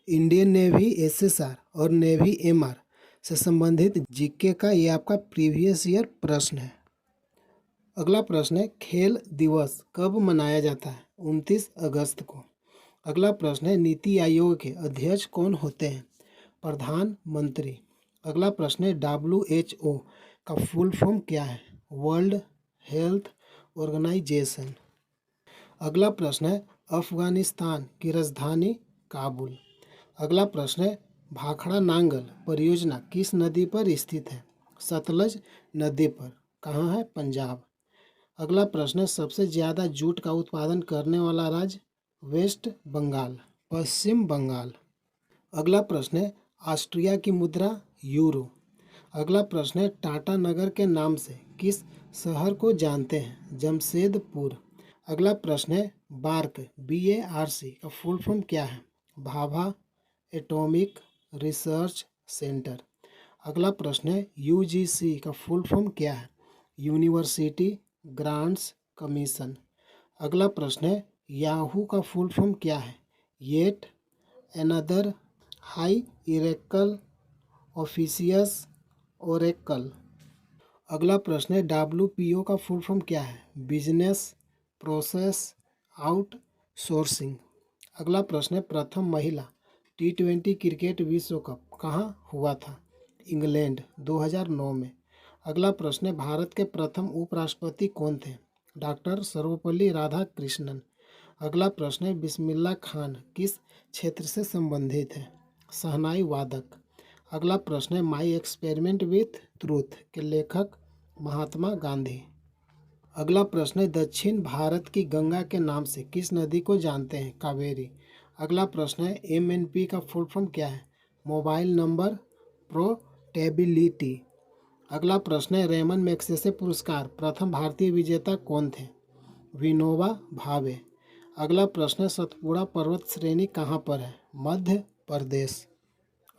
Indian navy SSR और navy MR से संबंधित जीके का ये आपका प्रीवियस ईयर प्रश्न है। अगला प्रश्न है, खेल दिवस कब मनाया जाता है? 29 अगस्त को। अगला प्रश्न है, नीति आयोग के अध्यक्ष कौन होते हैं? प्रधानमंत्री। अगला प्रश्न है, WHO का फुल फॉर्म क्या है? World Health Organization. अगला प्रश्न है, अफगानिस्तान की राजधानी काबुल। अगला प्रश्न है, भाखड़ा नांगल परियोजना किस नदी पर स्थित है? सतलज नदी पर। कहाँ है? पंजाब। अगला प्रश्न है, सबसे ज़्यादा जूट का उत्पादन करने वाला राज्य? वेस्ट बंगाल, पश्चिम बंगाल। अगला प्रश्न है, ऑस्ट्रिया की मुद्रा यूरो। अगला प्रश्न है, टाटा नगर के नाम से किस शहर को जानते हैं? जमशेदपुर। अगला प्रश्न है, बार्क BARC का फुल फॉर्म क्या है? Bhabha atomic research centre. अगला प्रश्न है, UGC का फुल फॉर्म क्या है? University grants commission. अगला प्रश्न है, याहू का फुल फॉर्म क्या है? Yet another हाईरार्किकल ऑफिशियस Oracle. अगला प्रश्न है, WPO का फुल फॉर्म क्या है? Business process outsourcing. अगला प्रश्न है, प्रथम महिला T20 क्रिकेट विश्व कप कहाँ हुआ था? इंग्लैंड, 2009 में। अगला प्रश्न है, भारत के प्रथम उपराष्ट्रपति कौन थे? डॉक्टर सर्वपल्ली राधाकृष्णन। अगला प्रश्न है, बिस्मिल्लाह खान किस क्षेत्र से संबंधित है? शहनाई वादक। अगला प्रश्न है, माई एक्सपेरिमेंट विथ ट्रूथ के लेखक महात्मा गांधी। अगला प्रश्न है, दक्षिण भारत की गंगा के नाम से किस नदी को जानते हैं? कावेरी। अगला प्रश्न है, MNP का फुल फॉर्म क्या है? Mobile number portability. अगला प्रश्न है, रेमन मैग्सेसे पुरस्कार प्रथम भारतीय विजेता कौन थे? विनोबा भावे। अगला प्रश्न है, सतपुड़ा पर्वत श्रेणी कहाँ पर है? मध्य प्रदेश।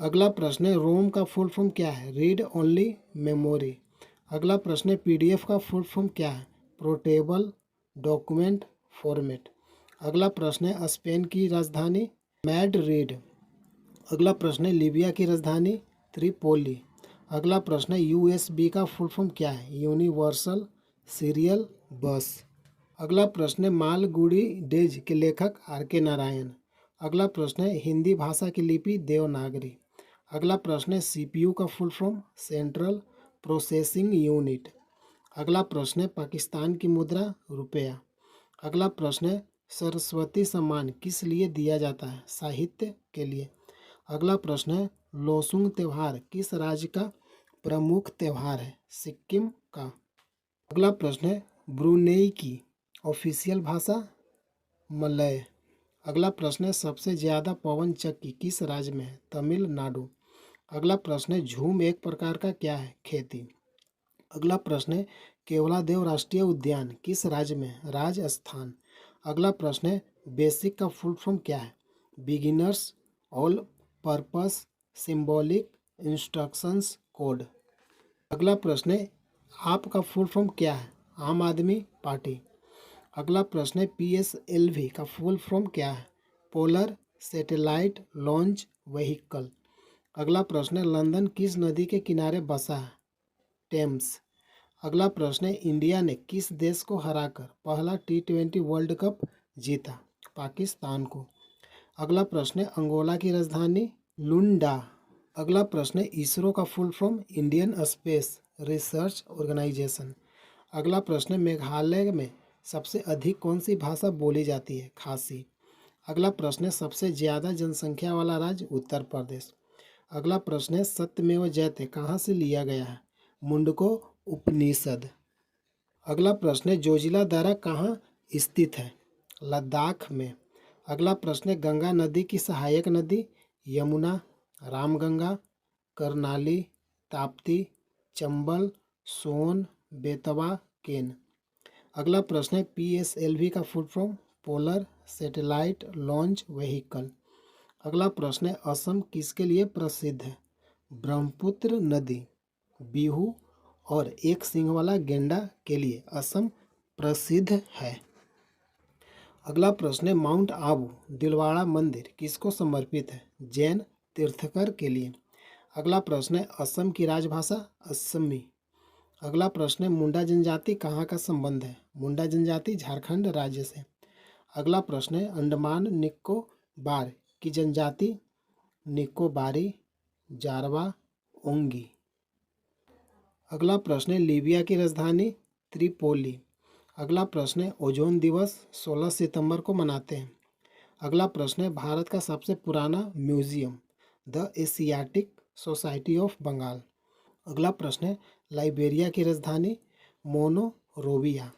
अगला प्रश्न है, रोम का फुल फॉर्म क्या है? Read only memory. अगला प्रश्न है, PDF का फुल फॉर्म क्या है? Portable document format. अगला प्रश्न है, स्पेन की राजधानी? मैड्रिड। अगला प्रश्न है, लीबिया की राजधानी? त्रिपोली। अगला प्रश्न है, USB का फुल फॉर्म क्या है? यूनिवर्सल सीरियल बस। अगला प्रश्न है, मालगुडी डेज के लेखक RK नारायण। अगला प्रश्न है, हिंदी भाषा की लिपि देवनागरी। अगला प्रश्न है, CPU का full form? Central processing unit. अगला प्रश्न है, पाकिस्तान की मुद्रा रुपया। अगला प्रश्न है, सरस्वती सम्मान किस लिए दिया जाता है? साहित्य के लिए। अगला प्रश्न है, लोसुंग त्यौहार किस राज्य का प्रमुख त्यौहार है? सिक्किम का। अगला प्रश्न है, ब्रुनेई की ऑफिशियल भाषा? मलय। अगला प्रश्न है, सबसे ज़्यादा पवन चक्की किस राज्य में है? तमिलनाडु। अगला प्रश्न है, झूम एक प्रकार का क्या है? खेती। अगला प्रश्न है, केवलादेव राष्ट्रीय उद्यान किस राज्य में है? राजस्थान। अगला प्रश्न है, बेसिक का फुल फॉर्म क्या है? Beginners all purpose symbolic instructions code. अगला प्रश्न है, आप का फुल फॉर्म क्या है? आम आदमी पार्टी। अगला प्रश्न है, PSLV का फुल फॉर्म क्या है? Polar satellite launch vehicle. अगला प्रश्न है, लंदन किस नदी के किनारे बसा है? टेम्स। अगला प्रश्न है, इंडिया ने किस देश को हराकर पहला T20 वर्ल्ड कप जीता? पाकिस्तान को। अगला प्रश्न है, अंगोला की राजधानी? लुंडा। अगला प्रश्न है, इसरो का full form? Indian Space Research Organization. अगला प्रश्न है, मेघालय में सबसे अधिक कौन सी भाषा बोली जाती है? खासी। अगला प्रश्न है, सबसे ज़्यादा जनसंख्या वाला राज्य? उत्तर प्रदेश। अगला प्रश्न है, सत्यमेव जयते कहाँ से लिया गया है? मुंडको उपनिषद। अगला प्रश्न है, जोजिला दर्रा कहाँ स्थित है? लद्दाख में। अगला प्रश्न है, गंगा नदी की सहायक नदी? यमुना, रामगंगा, करनाली, ताप्ती, चंबल, सोन, बेतवा, केन। अगला प्रश्न है, PSLV का full form? Polar satellite launch vehicle. अगला प्रश्न है, असम किसके लिए प्रसिद्ध है? ब्रह्मपुत्र नदी, बिहू और एक सींग वाला गेंडा के लिए असम प्रसिद्ध है। अगला प्रश्न है माउंट आबू दिलवाड़ा मंदिर किसको समर्पित है? जैन तीर्थकर के लिए। अगला प्रश्न है असम की राजभाषा असमी। अगला प्रश्न है मुंडा जनजाति कहाँ का संबंध है? मुंडा जनजाति झारखंड राज्य से। अगला प्रश्न है अंडमान निकोबार की जनजाति निकोबारी, जारवा, ओंगी। अगला प्रश्न है लीबिया की राजधानी त्रिपोली। अगला प्रश्न है ओजोन दिवस 16 सितंबर को मनाते हैं। अगला प्रश्न है भारत का सबसे पुराना museum the Asiatic Society of Bengal. अगला प्रश्न है लाइबेरिया की राजधानी मोनोरोविया।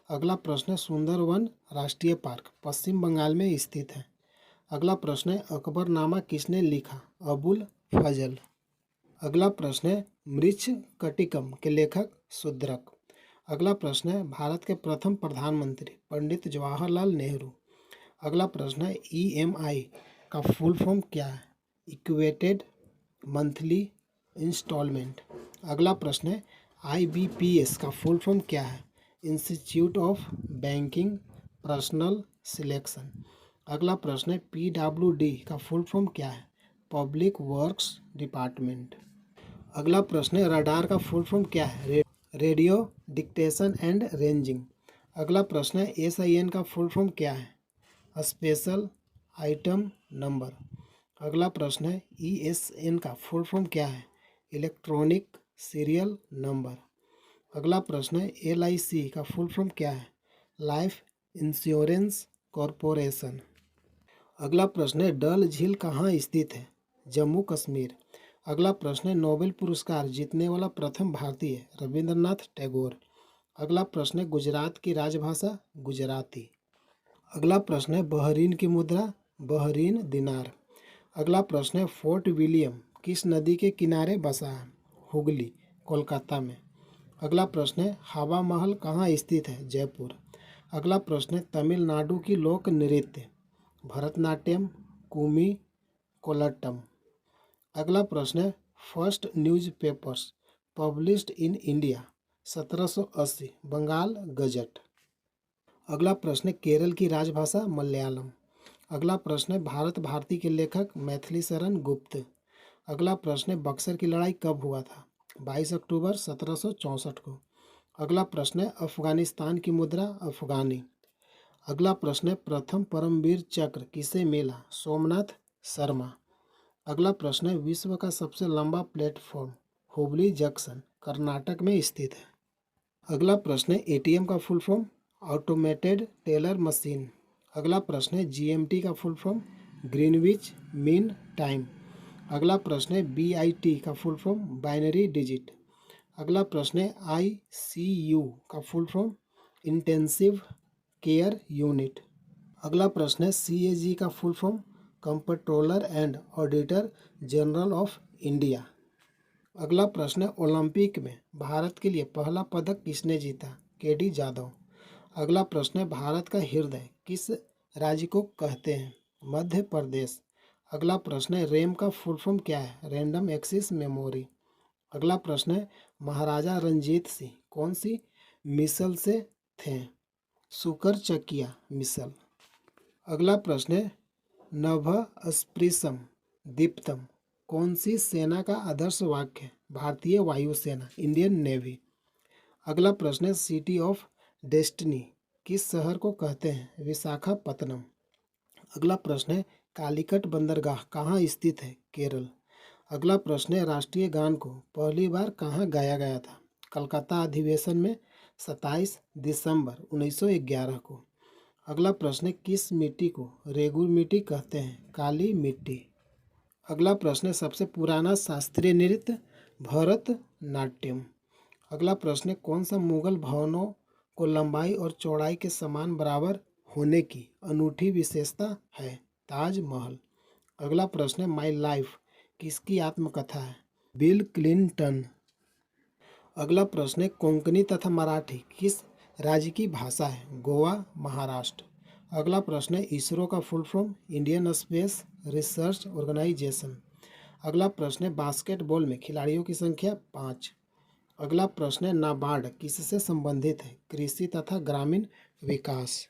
अगला प्रश्न है सुंदरवन राष्ट्रीय पार्क पश्चिम बंगाल में स्थित है। अगला प्रश्न है अकबरनामा किसने लिखा? अबुल फजल। अगला प्रश्न है मृच्छकटिकम के लेखक शूद्रक। अगला प्रश्न है भारत के प्रथम प्रधानमंत्री पंडित जवाहरलाल नेहरू। अगला प्रश्न है ईएमआई का फुल फॉर्म क्या है? Equated monthly installment. अगला प्रश्न है आईबीपीएस का फुल फॉर्म क्या है? Institute of Banking Personnel Selection. अगला प्रश्न है पीडब्ल्यूडी का फुल फॉर्म क्या है? Public Works Department. अगला प्रश्न है रडार का फुल फॉर्म क्या है? Radio detection and ranging. अगला प्रश्न है एसआईएन का फुल फॉर्म क्या है? Special item number. अगला प्रश्न है ईएसएन का फुल फॉर्म क्या है? Electronic serial number. अगला प्रश्न है एलआईसी का फुल फॉर्म क्या है? Life insurance corporation. अगला प्रश्न है डल झील कहाँ स्थित है? जम्मू कश्मीर। अगला प्रश्न है नोबेल पुरस्कार जीतने वाला प्रथम भारतीय रविंद्रनाथ टैगोर। अगला प्रश्न है गुजरात की राजभाषा गुजराती। अगला प्रश्न है बहरीन की मुद्रा बहरीन दिनार। अगला प्रश्न है फोर्ट विलियम किस नदी के किनारे बसा है? हुगली, कोलकाता में। अगला प्रश्न है हवा महल कहाँ स्थित है? जयपुर। अगला प्रश्न है तमिलनाडु की लोक नृत्य भरतनाट्यम, कुमी, कोलट्टम। अगला प्रश्न है first newspapers published in India 1780 Bengal Gazette. अगला प्रश्न है केरल की राजभाषा मलयालम। अगला प्रश्न है भारत भारती के लेखक मैथिली शरण गुप्त। अगला प्रश्न है बक्सर की लड़ाई कब हुआ था? 22 अक्टूबर 1764 को। अगला प्रश्न है अफगानिस्तान की मुद्रा अफगानी। अगला प्रश्न है प्रथम परमवीर चक्र किसे मिला? सोमनाथ शर्मा। अगला प्रश्न है विश्व का सबसे लंबा प्लेटफॉर्म हुबली जंक्शन कर्नाटक में स्थित है। अगला प्रश्न है एटीएम का full form automated teller machine. अगला प्रश्न है जीएमटी का full form Greenwich mean time. अगला प्रश्न है बीआईटी का फुल फॉर्म बाइनरी डिजिट। अगला प्रश्न है आईसीयू का full form intensive care unit. अगला प्रश्न है सीएजी का full form comptroller and auditor general of India. अगला प्रश्न है ओलंपिक में भारत के लिए पहला पदक किसने जीता? केडी जाधव। अगला प्रश्न है भारत का हृदय किस राज्य को कहते हैं? मध्य प्रदेश। अगला प्रश्न है रैम का फुल फॉर्म क्या है? Random access memory. अगला प्रश्न है महाराजा रंजीत सिंह कौन सी मिसल से थे? सुकर चकिया मिसल। अगला प्रश्न है नभ स्पृशम दीप्तम कौन सी सेना का आदर्श वाक्य है? भारतीय वायुसेना इंडियन नेवी। अगला प्रश्न है सिटी ऑफ डेस्टिनी किस शहर को कहते हैं? विशाखापत्तनम। अगला प्रश्न है कालीकट बंदरगाह कहाँ स्थित है? केरल। अगला प्रश्न है राष्ट्रीय गान को पहली बार कहाँ गाया गया था? कलकत्ता अधिवेशन में 27 दिसंबर 1911 को। अगला प्रश्न है किस मिट्टी को रेगुर मिट्टी कहते हैं? काली मिट्टी। अगला प्रश्न है सबसे पुराना शास्त्रीय नृत्य भरतनाट्यम। अगला प्रश्न है कौन सा मुगल भवनों को लंबाई और चौड़ाई के समान बराबर होने की अनूठी विशेषता है? ताजमहल। अगला प्रश्न है माई लाइफ किसकी आत्मकथा है? Bill Clinton. अगला प्रश्न है कोंकणी तथा मराठी किस राज्य की भाषा है? गोवा, महाराष्ट्र। अगला प्रश्न है इसरो का full form Indian Space Research Organization. अगला प्रश्न है बास्केटबॉल में खिलाड़ियों की संख्या 5। अगला प्रश्न है नाबार्ड किससे संबंधित है? कृषि तथा ग्रामीण विकास।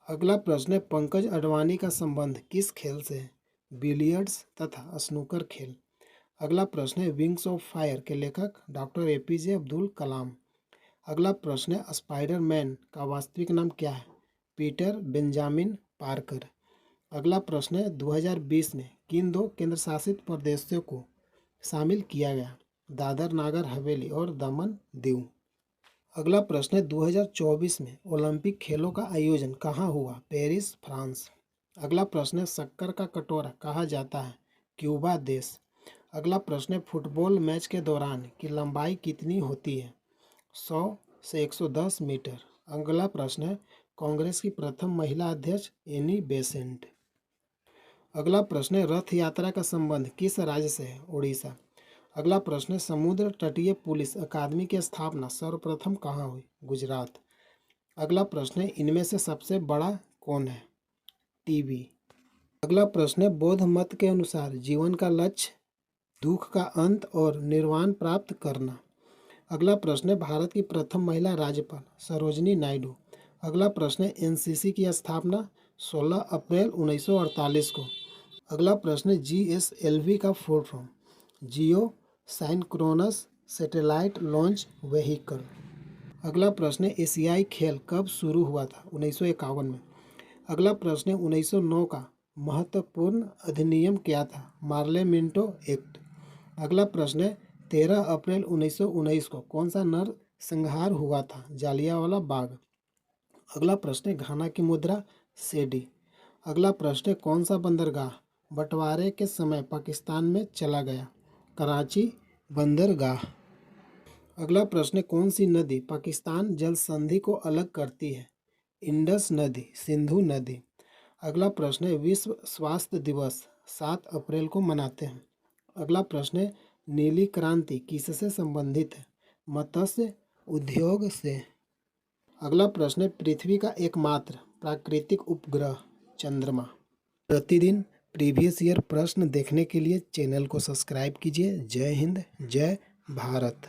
अगला प्रश्न है, पंकज अडवाणी का संबंध किस खेल से है? बिलियर्ड्स तथा स्नूकर खेल। अगला प्रश्न है, विंग्स ऑफ फायर के लेखक डॉक्टर एपीजे अब्दुल कलाम। अगला प्रश्न है, स्पाइडरमैन का वास्तविक नाम क्या है? Peter Benjamin Parker. अगला प्रश्न है, 2020 में किन दो केंद्र शासित प्रदेशों को शामिल किया गया? दादर नागर हवेली और दमन दीव। अगला प्रश्न है, 2024 में ओलंपिक खेलों का आयोजन कहाँ हुआ? Paris, France. अगला प्रश्न है, शक्कर का कटोरा कहा जाता है? क्यूबा देश। अगला प्रश्न है, फुटबॉल मैच के दौरान की लंबाई कितनी होती है? 100 से 110 मीटर। अगला प्रश्न है, कांग्रेस की प्रथम महिला अध्यक्ष एनी बेसेंट। अगला प्रश्न है, रथ यात्रा का संबंध किस राज्य से है? उड़ीसा। अगला प्रश्न है, समुद्र तटीय पुलिस अकादमी की स्थापना सर्वप्रथम कहाँ हुई? गुजरात। अगला प्रश्न है, इनमें से सबसे बड़ा कौन है? टीबी। अगला प्रश्न है, बौद्ध मत के अनुसार जीवन का लक्ष्य दुख का अंत और निर्वाण प्राप्त करना। अगला प्रश्न है, भारत की प्रथम महिला राज्यपाल सरोजिनी नायडू। अगला प्रश्न है, एनसीसी की स्थापना 16 अप्रैल 1948 को। अगला प्रश्न है, जीएसएलवी का फुल फॉर्म? जियो साइंक्रोनस सैटेलाइट लॉन्च व्हीकल। अगला प्रश्न है, एशियाई खेल कब शुरू हुआ था? 1951 में। अगला प्रश्न है, 1909 का महत्वपूर्ण अधिनियम क्या था? Morley Minto act. अगला प्रश्न है, 13 अप्रैल 1919 को कौन सा नरसंहार हुआ था? जालियांवाला बाग। अगला प्रश्न है, घाना की मुद्रा सेडी। अगला प्रश्न है, कौन सा बंदरगाह बंटवारे के समय पाकिस्तान में चला गया? कराची बंदरगाह। अगला प्रश्न है, कौन सी नदी पाकिस्तान जल संधि को अलग करती है? इंडस नदी, सिंधु नदी। अगला प्रश्न है, विश्व स्वास्थ्य दिवस 7 अप्रैल को मनाते हैं। अगला प्रश्न है, नीली क्रांति किससे संबंधित है? मत्स्य उद्योग से। अगला प्रश्न है, पृथ्वी का एकमात्र प्राकृतिक उपग्रह चंद्रमा। प्रतिदिन प्रीवियस ईयर प्रश्न देखने के लिए चैनल को सब्सक्राइब कीजिए। जय हिंद, जय भारत।